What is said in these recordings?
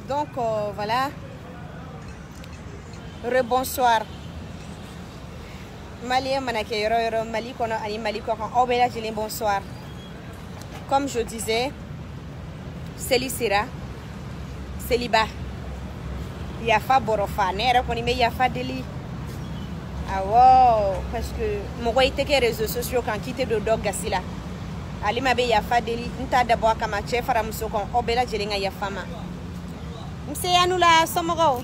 Donc voilà. Rebonsoir. Malien Manake Yoro Mali Kono Ani Mali Kokan Obela Jilin bonsoir. Comme je disais, Célicira, célibat. Yafa Borofa, Nera Konime Yafa Deli. Ah wow, parce que mon roi était que réseaux sociaux quand quitté de dog Gassila. Ali Mabe Yafa Deli, Nta d'abord comme chef Faramsokon, Obela Jilinga Yafama. M'sé Anoula Somoro.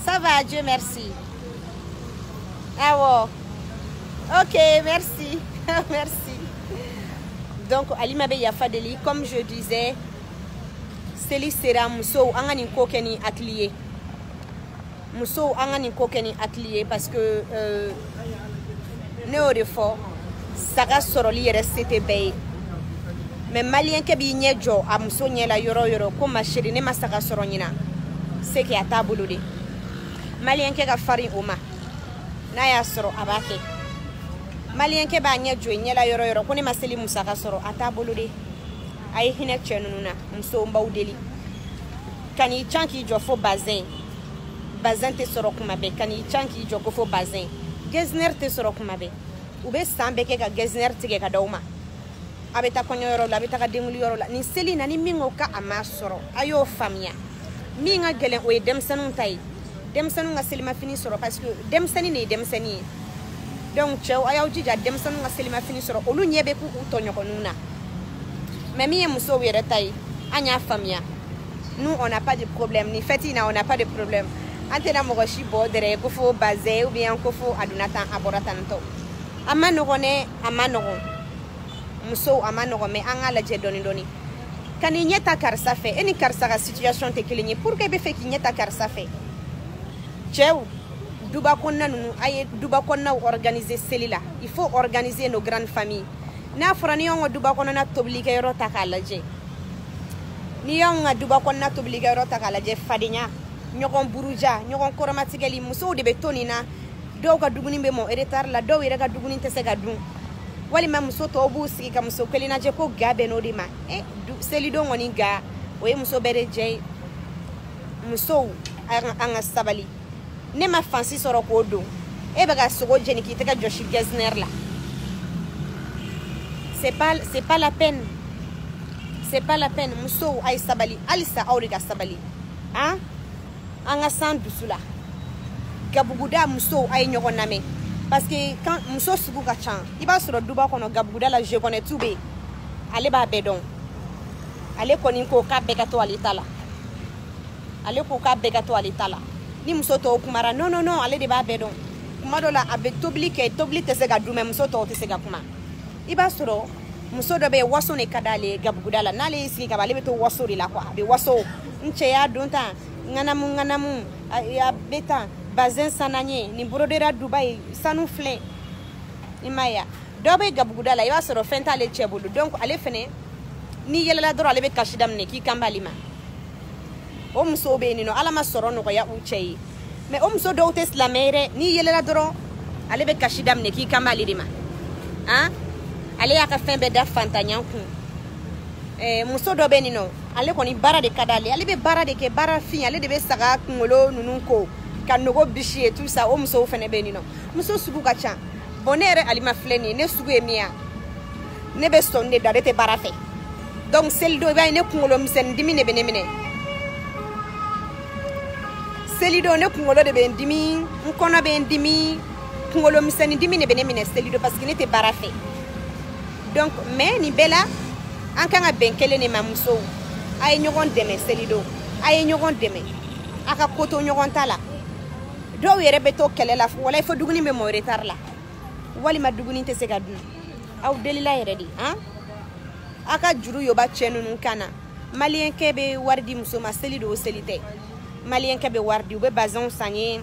Ça va, Dieu merci. Ah wow. Ok, merci. Merci. Donc, Ali Mabe Yafa Deli, comme je disais, Célicira Mousso, Angani Kokeni atelier. Mousso, Angani Kokeni atelier parce que Néo-Refort, Saga Soroli est resté bay. Mais Malien Kebi Nyejo, a Mousso Nyela Yoro, comme ma chérie, Nema Saga Soronina. C'est qui a taboulé. Malien Kega Fari Oma. Naya Soro Abake. Malien Keba Nyejo, Nyela Yoro, Kone Maseli Moussaka Soro, a taboulé. Aïe Hinek Chenuna, Mousso Mbaoudeli. Kani Chanki Jofo Bazin. Bazin te soro kumabe. Kani Chanki Jofo Bazin. Gezner te soro kumabe. Ube Sambeke ka Gezner Tige Kadoma. Abeta Konyoro, Labeta Demulio, ni Selina ni Mingoka Amasoro. Ayo Famia. Minga Gelen we Demsanun Tai. Demsanun a Selima fini soro parce que Demsani ne Demsani. Donc, Chow Ayojija Demsanun a Selima fini soro. Olu Nyebeku Utonyo Konuna. Mais mi Mousso Weretai, Anya Famia. Nous, on n'a pas de problème. Ni Fetina, on n'a pas de problème. Antena Moroshi Bodere, Kofo Bazé ou bien Kofo Adunatan Aboratanto. Amanogone, Amanogon. Mousso Amanogon, mais Anga la Jedonidoni. Quand il n'y a pas de ça fait, et ni la situation te clignée, pour que fait qu'il n'y a pas de ça fait. Tchèou, Dubakona nous aille Dubakona organiser celle-là. Il faut organiser nos grandes familles. Na franion Dubakona na tobliga rota kalaje. Nion Dubakona tobliga rota kalaje fadinya. Nyokon buruja, nyokon koramatigeli muso de betonina. Doga duguni be mo eretar la do ira ga duguni tesega dun. Wali ma muso to obusi ka muso kelina je ko gabe no dima. Selido ngoni ga we muso bere je muso anga sabali. Ne ma fansi soro ko do. E baga sogo jeni ki teka Joshi Gezner la. C'est pas la peine. C'est pas la peine. Muso ay sabali. Alisa auriga sabali. Hein? Anga san dusula. Gabuguda muso ay nyogoname. Parce que quand muso sugu ka chan, il va sur duba kono gabuguda la je connais tout be. Ale ba bedon. Ale koni ko ka beka to alitala. Ale ko ka beka to alitala. Ni muso to kumara non ale de ba bedon. Kumadola abe tobli te sega dume muso to te sega kuma. Iba soro muso do be waso ne kadale gabugudala nale isi kabale beto waso ri la kwa be waso nche ya donta nganamu ya beta bazin sananye ni brodera Dubai sanu fle imaya do be gabugudala iba soro fenta le chebulu donc ale fene ni yelela doro ale be kashidam ne ki kambalima o muso be ni no ala ma soro no ya uche mais o muso do tes la mere ni yelela doro ale be kashidam ne ki kambalima hein. Ale yaka fembe da fantanyanku muso do benino ale koni bara de kadale ale be bara de ke bara fin ale de be saga kungolo nununko kanogo bishi et tout ça o muso fene benino muso sugu kacha bonere alima fleni ne sugu emia ne be sonne da rete bara fe donc celle do ba ne kungolo msen dimi ne benemine celle ne kungolo de ben dimi nkona ben dimi kungolo msen dimi ne benemine celle do parce que ne te bara fe. Donc, mais ni bella, en quand a ben kele ne mamuso, aye nyogon deme selido, aye nyogon deme, aka koto nyogon tala. Do yere beto kele la, wala il faut duguni me mo retard la. Wali ma duguni te sega dun. Aw delila yere di, hein? Aka juru yoba chenu nunkana. Malien kebe wardi muso ma selido o selite. Malien kebe wardi ube bazon sanye.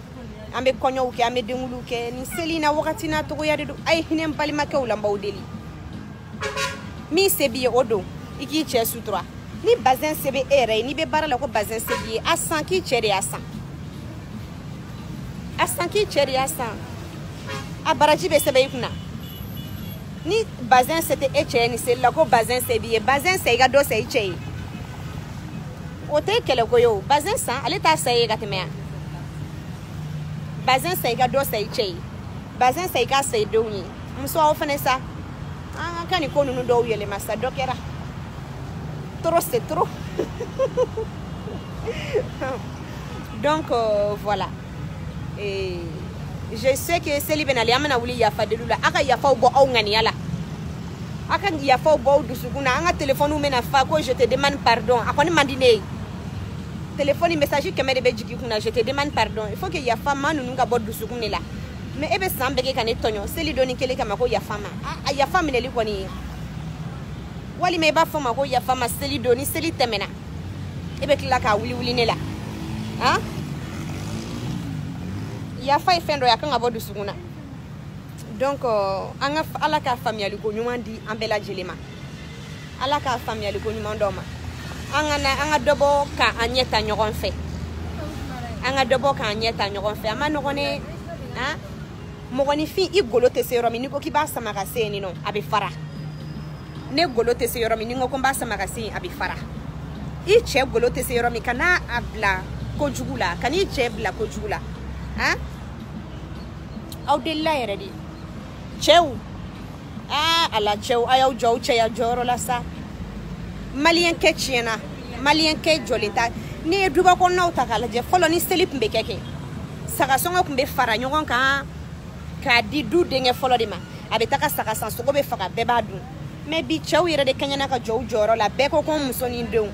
Ambe konyo uke, ambe dengulu ke, ni selina wakati na togo yade do, aye hinem palima ke ulamba udeli. Mi sebi odo iki che sutra ni bazin sebe ere ni be barala ko bazin sebi asan ki chere asan ki chere asan abaraji be sebe ikuna ni bazin sete eche ni se la ko bazin sebi bazin se ga do se eche Ote kele koyo bazin san ale ta saye ga temea bazin saye ga do saye chei bazin saye ga saye doni mso ofane sa kan ko nunu do yele masa dokera trop c'est trop. Donc voilà, et je sais que c'est libéral amana wuli ya fadelula aka ya fa bo ngani yala aka ya fa bo dusuguna anga téléphone mena fa ko je te demande pardon akoni mandine téléphone message que me de bejiki kuna je te demande pardon il faut que ya fama nunu ga bo dusuguna la mais ebe sambe ke kané tonyo c'est li doni kele kama ko ya fama ya fama ne li koni wali me ba fama ko ya fama c'est li doni c'est li temena ebe kila ka wuli ne la hein ya fay fendo ya kan abodu suguna donc anga ala ka famille ko nyumandi ambela jelema ala ka famille ko nyumandoma anga dobo ka anyeta nyogon fe anga dobo ka anyeta nyogon fe ama nogone hein mogoni fi igolote se yoromi niko ki ba samaka se ni no abi fara ne golote se yoromi ningo ko ba samaka se abi fara I che golote se yoromi kana abla ko jugula kani che bla ko jugula hein Audella era di Cheu ala cheu ayaw jow che ya joro la sa malien ke chiena malien ke jolita ni duba ko nauta kala je folo ni selip mbekeke saka songa kumbe fara nyogon ka di du denge folo de ma abetaka saka sanso ko be faka beba du mais bi cheu era de kanyana ka jow joro la beko ko musoni ndeu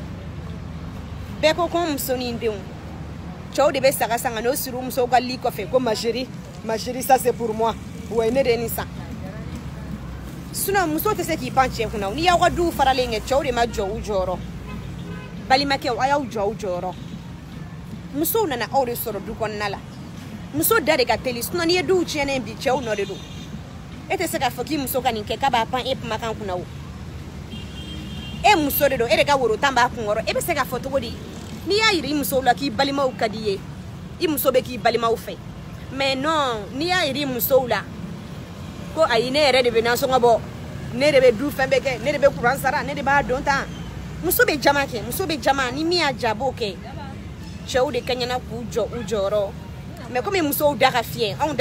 cheu de be saka sanga no siru muso ga li ko fe ko ma chérie, ça c'est pour moi. Ouais, ne reni ça. Sinon, muso te se ki panche kuna. Ni ya wadu faralenge chori ma jow joro. Bali make ayaw jow joro. Muso na na ore soro du kon nala. Muso dare ga teli sinon ni du chene bi chew no de do. Ete se ka foki muso kan nke ka ba pan ep makan kuna wo. E muso de do ere ga woro tamba kun woro. Ebe se ka foto godi. Ni ya iri muso la ki bali ma ukadiye. I muso be ki bali ma ufe. Mais non, ni ya iri musoula ko ayine ere de benanso ngabo ne de be du fembeke ne de be kuransara ne de ba donta musobe jama ni mi ajabo ke chou de kanyana ku jo ujoro mais comme muso daga fien on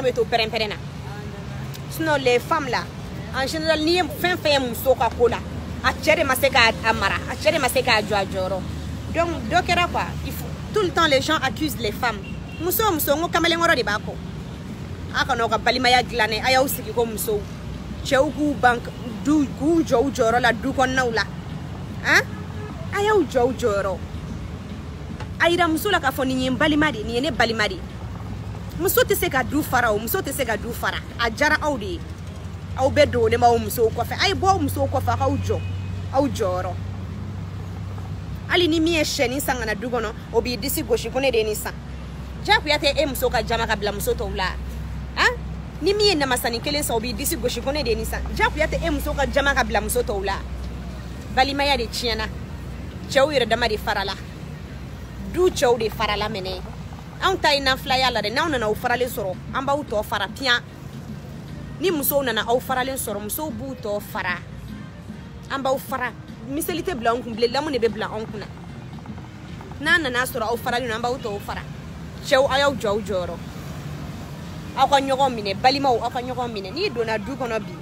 be to peremperena sinon les femmes là en général ni fin muso ka kola a chere maseka amara a chere maseka joro donc dokera quoi il faut tout le temps les gens accusent les femmes muso ngo kamale ngoro di bako aka no ka balima ya glane ayaw sigi ko muso chew ku bank du ku jow joro la du kon nawla hein ayaw jow joro ayira muso la ka foni ni balima di ni ne balima di muso te se ka du fara o muso te se ka du fara a jara awdi aw bedo ne ma muso ko fa ay bo muso ko fa ka aw joro ali ni mi e sheni sangana du gono obi disi goshi kone de ni sa jaku yate muso ka jama ka bla muso to wla hein ni mi na masani kelen sa obi disi goshi kone de ni sa jaku yate muso ka jama ka bla muso to wla bali maya de chiena chawira da mari farala du chaw de farala mene an tay na flya la de na na o farale soro an ba uto fara pia ni muso na o farale soro muso bu to fara an ba o fara miselite bla on kumble lamu ne be bla on kuna na soro o farale na ba uto fara chew ayaw jow joro aka nyogo mine balima o aka nyogo mine ni dona du kono bi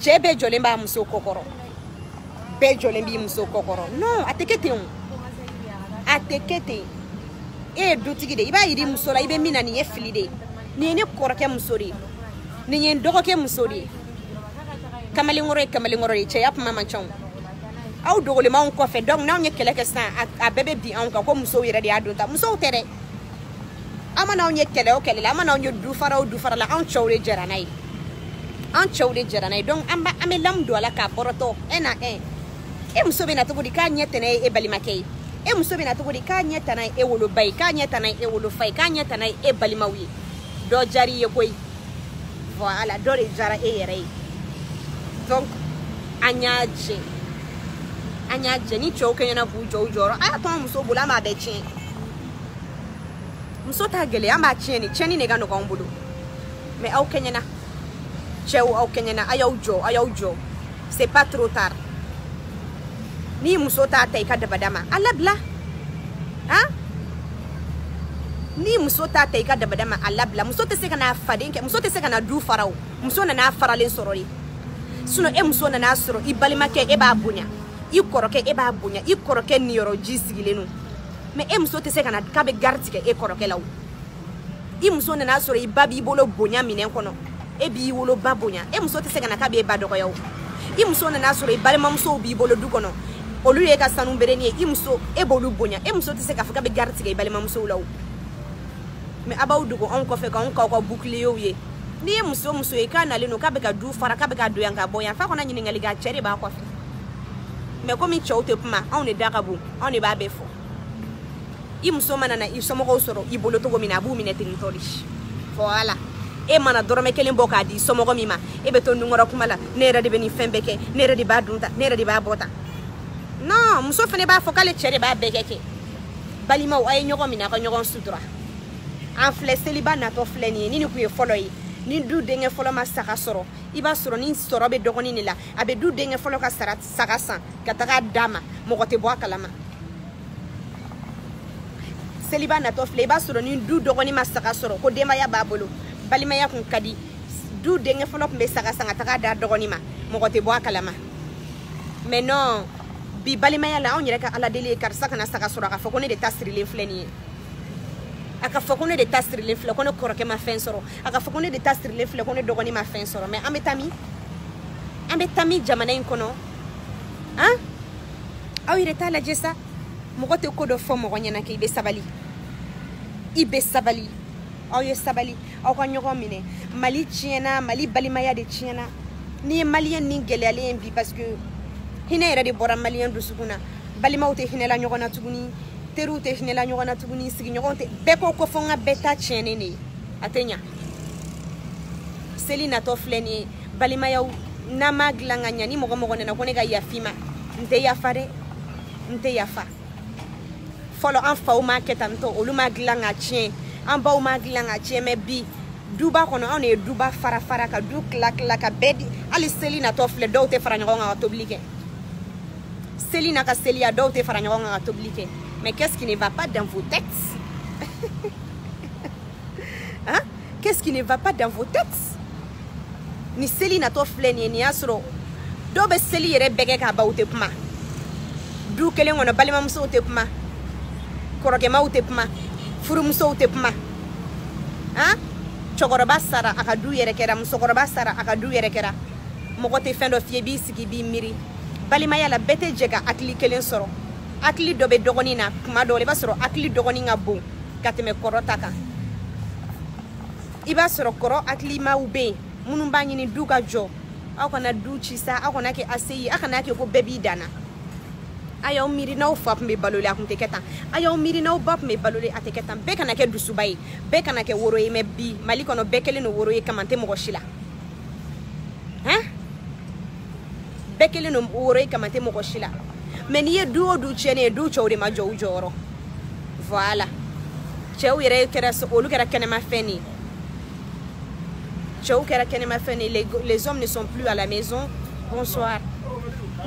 chebe jolemba muso kokoro be jolembi muso kokoro non atekete e do tigide iba yiri muso la ibe mina ni efilide ni ne korake muso ri ni nyen dogoke muso ri kamali ngoro che yap mama chon aw dogole ma on ko fe donc na on yekele ke sa a bebe bi on ko muso yere di adonta muso tere amana on yekele o kele amana on du fara la on chawle jeranai donc amba amelam do la ka poroto ena e muso be na to di ka nyetene e balimakei e muso be na to di ka nyetana e wolo bay ka nyetana e wolo fay ka nyetana e balimawi do jari ye koy voilà do re jara e yere donc anyaje ni choke na bu joro aya to muso bula ma be chin muso ta gele amba cheni ne ga no konbudu mais au kenyana chew au kenyana ayaw jo c'est pas trop tard ni muso ta tay ka da badama ala bla hein ni muso ta ta ka dabadama alabla muso te se kana faden ke muso te se kana du farao muso na faralen sorori suno e muso na soro ibalima ke e ba bunya i koroke e ba bunya i koroke ni yoro jisigilenu me e muso te se kana ka be garti ke e koroke lawo i muso na soro ibabi bolo bunya minen kono e bi wolo babunya e muso te se kana ka be ba dogo yawo i muso na soro ibalima muso bi bolo du kono olu ye ka sanu bereni i muso e bolu bunya e muso te se ka fa ka be garti ke ibalima muso lawo me abaw dugo on ko fe ka on ka ko bouclier ye ni muso e ka na le no ka be ka du fara ka be ka do yan ka boyan fa ko na nyini ngali ga chere ba ko fe me ko mi choute puma on ne dakabu on ne ba be fo i muso mana na i somo ko soro i bolo to go mina bu mina territory voilà e mana dorome kelen boka di somo ko mi ma e be to ngoro kumala nera de beni fembeke nera de ba dunta nera de ba bota non muso fene ba fo kale chere ba bekeke balima o ay nyoko mina ko nyoko sutura en flè célibat na to flè ni ku ye folo yi ni du denge folo ma saka soro iba soro ni soro be dogoni ni la abe du denge folo ka sarat saka san ka taga dama mo ko te bo kalama célibat na to flè iba soro ni du dogoni ma saka soro ko dema ya babolo balima ya kun kadi du denge folo be saka san taga da dogoni ma mo ko te bo kalama mais non bi balima ya la on yere ka ala dele kar saka na saka soro ka foko ne de tasri le flè ni aka fokone de tasri le fle kono koroke ma fen soro aka fokone de tasri le fle kono dogoni ma fen soro mais ambetami jamana in kono hein aw ireta la jessa mo gote ko do fo mo nyana ke be sabali ibe sabali aw ye sabali aw ka nyogo mine mali chiena mali balima ya de chiena ni malien ni gelale en bi parce que hina ira de bora malien du suguna balima wote hina la nyogo na tuguni teru te hinela nyogana tuguni sigi nyogonte beko ko fonga beta chene ni atenya selina to fleni balima yaw na maglanga nyani mogo na kone ga yafima nte yafare nte yafa folo an fa o market anto olu maglanga chien an ba o maglanga chien me bi duba kono on e duba fara ka du klak la ka bedi ali selina to fle do te fara nyogonga toblike selina ka selia do te fara nyogonga toblike. Mais qu'est-ce qui ne va pas dans vos têtes? Hein? Qu'est-ce qui ne va pas dans vos têtes? Ni seli na to fleni ni asro. Do be seli yere bege ka ba utepma. Du kele ngona balima muso utepma. Koroke ma utepma. Furu muso utepma. Hein? Chokoroba sara akadu yere kera muso koroba sara akadu yere kera. Mokote fendo fiebi siki bi miri. Balima ya la bete jega akli kelen soro. Akli dobe dogoni na kuma dole ba soro akli dogoni nga bon kateme korota kan iba soro koro akli ma ube munun ba nyini duga jo akona du chisa akona ke aseyi akana ke ko bebi dana ayo miri na ofap me balole akunte ketan ayo miri na obap me balole ateketan be kana ke dusubai be kana ke woro e me bi maliko no bekele no woro e kamante mo shila hein bekele no woro e kamante mo shila mais ni du chene du chawde ma jow joro voilà chew yere kera so olu kera kenema feni chew kera kenema feni les hommes ne sont plus à la maison bonsoir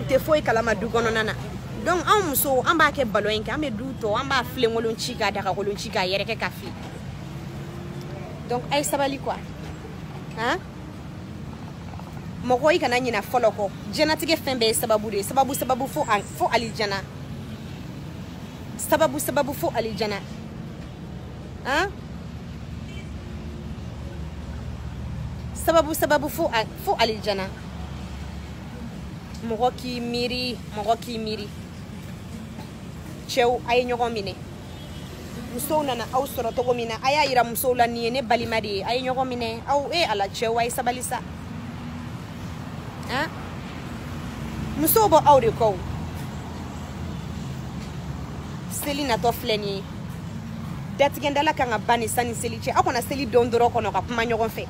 te foi kala du gono nana donc am so amba ke baloin ka me du to amba flengolon chika daka kolon chika yere ke kafi donc ay sabali quoi hein mokoy kana nyina foloko jenatige fembe sababu de sababu fo alijana sababu fo alijana hein sababu fo alijana mokoki miri chew ay nyogomine muso nana aw soro to gomina aya ira muso la ni ne balimadi ay nyogomine aw ala chew ay sabalisa hein muso bo awre ko selina to fleni datgendala kanga bani sani seliche akona seli dondoro kono ka puma nyogon fe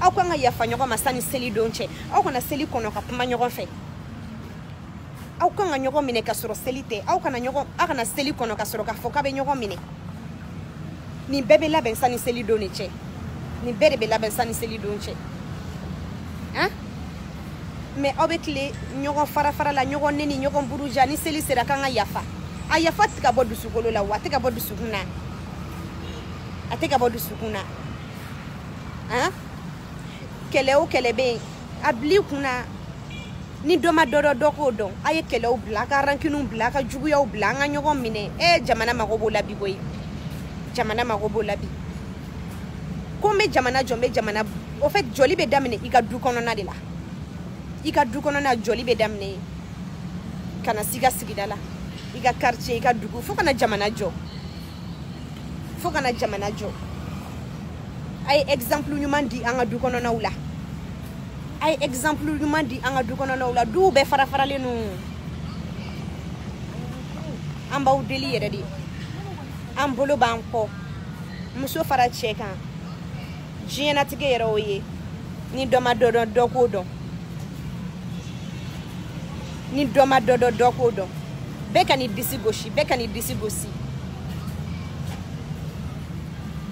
akona yafa nyogon masani seli donche akona seli kono ka puma nyogon fe akona nyogon mine ka soro selite akona nyogon akana seli kono ka soro ka foka be nyogon mine ni bebe la ben sani seli doniche ni bebe la ben sani seli donche hein mais avec les nyogon fara la nyogon neni nyogon buruja ni seli sera kanga yafa a yafa tika bɔ dusukolo la wa tika bɔ dusukuna a tika bɔ dusukuna hein kɛlɛ o kɛlɛ bɛ a bili kunna ni dɔ ma dɔ k'o dɔn a ye kɛlɛw bila a ka rankiniw bila a ka juguyaw bila an ka ɲɔgɔn minɛ jamana mago b'o la bi koyi jamana mago b'o la bi ko n bɛ jamana jɔ n bɛ jamana au fait joli bɛ daminɛ i ka du kɔnɔna de la i ka du kɔnɔna joli bɛ daminɛ ka na si ka sigida la i ka quartier i ka dugu fo kana jamana jɔ fo kana jamana jɔ a ye exemple ɲuman di an ka du kɔnɔnaw la a ye exemple ɲuman di an ka du kɔnɔnaw la duw bɛɛ fara-faralen no an b'aw deli yɛrɛ de an bolo b'an kɔ muso fara cɛ kan diɲɛnatigɛ yɛrɛ o ye ni dɔ ma dɔ dɔn dɔ k'o dɔn ni dɔ ma dɔ dɔn dɔ k'o dɔn bɛɛ ka n'i disi gosi bɛɛ ka n'i disi gosi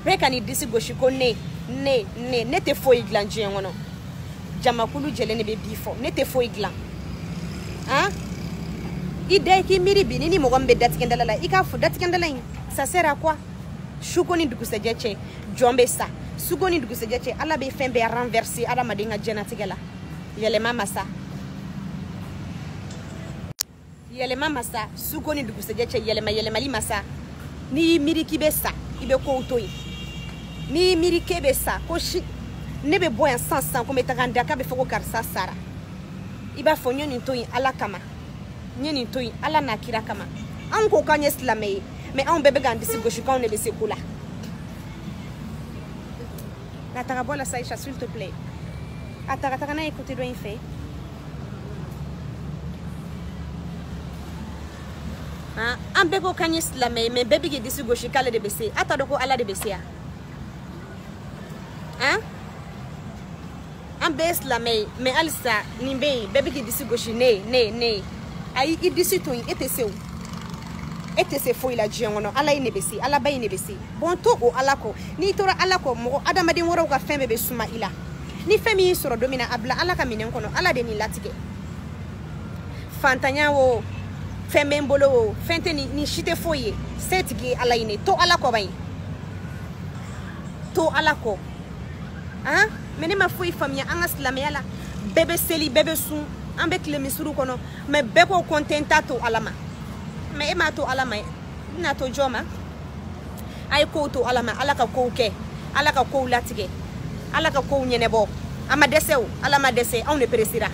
bɛɛ ka n'i disi gosi ko ne tɛ foyi dilan diɲɛ kɔnɔ jamakulu jɛlen de bɛ bi fɔ ne tɛ foyi dilan han i da i k'i miiri bi ni mɔgɔ min bɛ datigɛndala la i k'a fɔ datigɛndala in ça sert à quoi suko ni dugusɛjɛ cɛ jɔn bɛ sa suko ni dugusɛjɛ cɛ ala bɛ fɛn bɛɛ renverser adamaden ka diɲɛnatigɛ la yɛlɛma ma sa yɛlɛma ma sa suko ni dugusɛjɛ cɛ yɛlɛmali ma sa n'i y'i miiri k'i bɛ sa i bɛ kow to yen n'i y'i miiri k'e bɛ sa ko ne bɛ bɔ yan sisan ko n bɛ taga n da k'a bɛ fɔ ko karisa sara i b'a fɔ n ye nin to yen ala kama n ye nin to yen ala n'a kira kama anw ko k'an ye silamɛ ye mais anw bɛɛ bɛ k'an disi gosi k'anw de bɛ se ko la a taga bɔ la sa Aïcha s'il te plaît a taga n'a ye côté dɔ in fɛ an bɛɛ ko k'an ye silamɛ ye mais bɛɛ bɛ k'i disi gosi k'ale de bɛ se a t'a dɔn ko ala de bɛ se yan hein an bɛɛ ye silamɛ ye mais halisa nin bɛ yen bɛɛ bɛ k'i disi gosi ne ayi i disi to yen e tɛ se o e tɛ se foyi la diɲɛ kɔnɔ ala ye ne bɛ se ala ba ye ne bɛ se bon to o ala kɔ n'i tora ala kɔ mɔgɔ adamaden wɛrɛw ka fɛn bɛɛ bɛ suma i la ni fɛn min y'i sɔrɔ don min na a bila ala ka minɛn kɔnɔ ala de n'i latigɛ fantanya o fɛn bɛ n bolo o fɛn tɛ nin si tɛ foyi ye se tigi ye ala ye ne to ala kɔ ba in to ala kɔ han mais ne ma foyi faamuya an ka silamɛya la bɛɛ bɛ seli bɛɛ bɛ sun an bɛ tile misiriw kɔnɔ mais bɛɛ ko ko n tɛ n ta to ala ma mais e m'a to ala ma n'a to jɔn ma a ye kow to ala ma ala ka kow kɛ ala ka kow latigɛ ala ka kow ɲɛnɛbɔ a ma dɛsɛ o ala ma dɛsɛ anw de peresera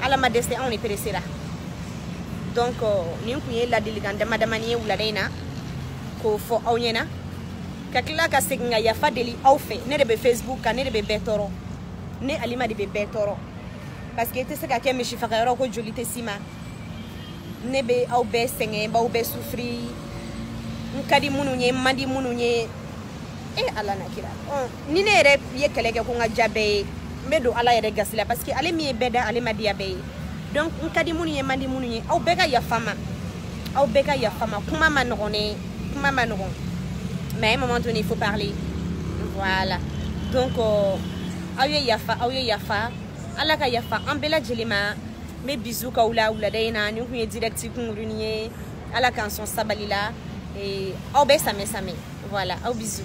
ala ma dɛsɛ anw de peresera donc nin kun ye ladilikan damadamani ye wulada in na k'o fɔ aw ɲɛna ka tila ka segin ka yafa deli aw fɛ ne de bɛ Facebook kan ne de bɛ bɛɛ tɔɔrɔ ne Alima de bɛ bɛɛ tɔɔrɔ parce que i tɛ se ka kɛ misi faga yɔrɔ ko joli tɛ s'i ma ne bɛ aw bɛɛ sɛgɛn b'aw bɛɛ souffrir n ka di minnu ye n man di minnu ye ala na kira ni ne yɛrɛ ye kɛlɛ kɛ ko n ka diya bɛɛ ye n bɛ don ala yɛrɛ gasi la parce que ale min ye bɛɛ da ale ma diya bɛɛ ye donc n ka di minnu ye n man di minnu ye aw bɛɛ ka yafa n ma aw bɛɛ ka yafa n ma kuma ma nɔgɔn dɛ kuma ma nɔgɔn mais à un moment donné il faut parler voilà donc aw ye yafa ala ka yafa an bɛɛ lajɛlen ma n bɛ bisu k'aw la wulada in na nin kun ye direct kunkurunin ye ala k'an sɔn sabali la aw bɛɛ samɛ voilà aw bisu